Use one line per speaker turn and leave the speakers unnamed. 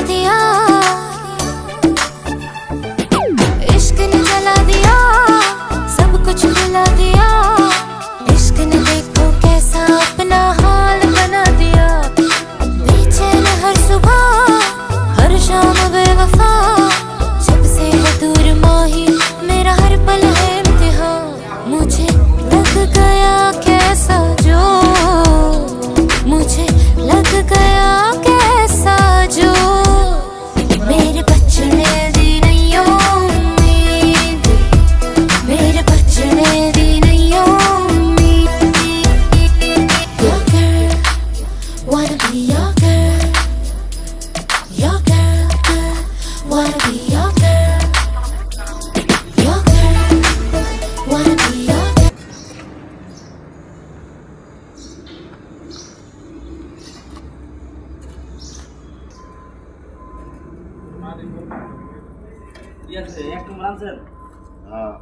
दिया, इश्क ने जला दिया, सब कुछ मिला दिया। इश्क ने देखो कैसा अपना हाल बना दिया। बेचैन हर सुबह हर शाम बेवफा, जब से है दूर माही मेरा हर पल है इम्तिहान। मुझे लग गया कैसा जो, मुझे लग गया कैसा जो, मेरे बचने दी नहीं उम्मीद, मेरे बचने दी नहीं उम्मीद। Your girl, wanna be your girl, your girl, girl, wanna be your girl, your girl, wanna be your girl.
একটু মানছেন?
হ্যাঁ